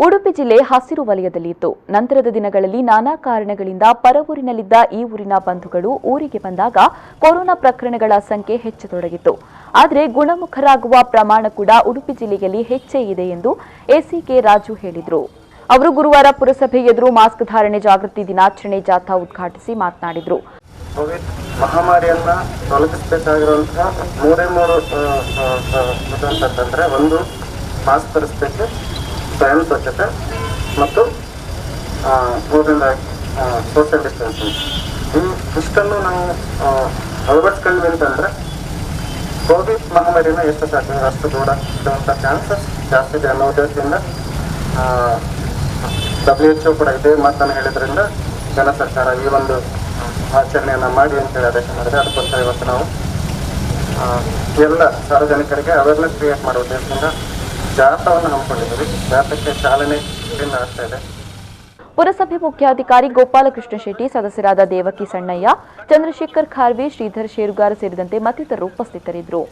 ಉಡುಪಿ ಜಿಲ್ಲೆ ಹಸಿರು ವಲಯದಲ್ಲಿತ್ತು. ನಂತರದ ದಿನಗಳಲ್ಲಿ ನಾನಾ ಕಾರಣಗಳಿಂದ ಪರವೂರಿನಲ್ಲಿದ್ದ ಈ ಊರಿನ ಬಂಧುಗಳು ಊರಿಗೆ ಬಂದಾಗ ಕೊರೋನಾ ಪ್ರಕರಣಗಳ ಸಂಖ್ಯೆ ಹೆಚ್ಚತೊಡಗಿತ್ತು. ಆದರೆ ಗುಣಮುಖರಾಗುವ ಪ್ರಮಾಣ ಕೂಡ ಉಡುಪಿ ಜಿಲ್ಲೆಯಲ್ಲಿ ಹೆಚ್ಚೇ ಇದೆ ಎಂದು ಎಸಿಕೆ ರಾಜು ಹೇಳಿದರು. ಅವರು ಗುರುವಾರ ಪುರಸಭೆ ಎದುರು ಮಾಸ್ಕ್ ಧಾರಣೆ ಜಾಗೃತಿ ದಿನಾಚರಣೆ ಜಾಥಾ ಉದ್ಘಾಟಿಸಿ ಮಾತನಾಡಿದರು. ಕೋವಿಡ್ ಮಹಾಮಾರಿಯನ್ನ ತೊಲಗಿಸಬೇಕಾಗಿರುವಂತಹ ಮೂರು ಅಂತಂದ್ರೆ ಒಂದು ಮಾಸ್ಕ್ ಧರಿಸಬೇಕು, ಸ್ವಯಂ ಸ್ವಚ್ಛತೆ ಮತ್ತು ಸೋಷಿಯಲ್ ಡಿಸ್ಟೆನ್ಸಿಂಗ್. ಇಷ್ಟನ್ನು ನಾವು ಅಳವಡಿಸ್ಕೊಂಡ್ವಿ ಅಂತಂದ್ರೆ ಕೋವಿಡ್ ಮಹಾಮಾರಿನ ಎಷ್ಟು ಸಾಧ್ಯ ಅಷ್ಟು ದೂರ ಇರುವಂಥ ಚಾನ್ಸಸ್ ಜಾಸ್ತಿ ಇದೆ ಅನ್ನೋ ಉದ್ದೇಶದಿಂದ WHO ಕೂಡ ಇದೇ ಮಾತನ್ನು ಹೇಳಿದ್ರಿಂದ ಜನ ಸರ್ಕಾರ ಈ ಒಂದು ಆಚರಣೆಯನ್ನು ಮಾಡಿ ಅಂತೇಳಿ ಆದೇಶ ಮಾಡಿದೆ. ಅದಕ್ಕೋಸ್ಕರ ಇವತ್ತು ನಾವು ಎಲ್ಲ ಸಾರ್ವಜನಿಕರಿಗೆ ಅವೇರ್ನೆಸ್ ಕ್ರಿಯೇಟ್ ಮಾಡುವ ಉದ್ದೇಶದಿಂದ ಜಾಥಾವನ್ನು ಹಮ್ಮಿಕೊಂಡಿದ್ದೀವಿ. ಜಾಥಾಕ್ಕೆ ಚಾಲನೆ ಆಗ್ತಾ ಇದೆ. ಪುರಸಭೆ ಮುಖ್ಯಾಧಿಕಾರಿ ಗೋಪಾಲಕೃಷ್ಣ ಶೆಟ್ಟಿ, ಸದಸ್ಯರಾದ ದೇವಕಿ ಸಣ್ಣಯ್ಯ, ಚಂದ್ರಶೇಖರ್ ಖಾರ್ವಿ, ಶ್ರೀಧರ್ ಶೇರುಗಾರ್ ಸೇರಿದಂತೆ ಮತ್ತಿತರರು ಉಪಸ್ಥಿತರಿದ್ದರು.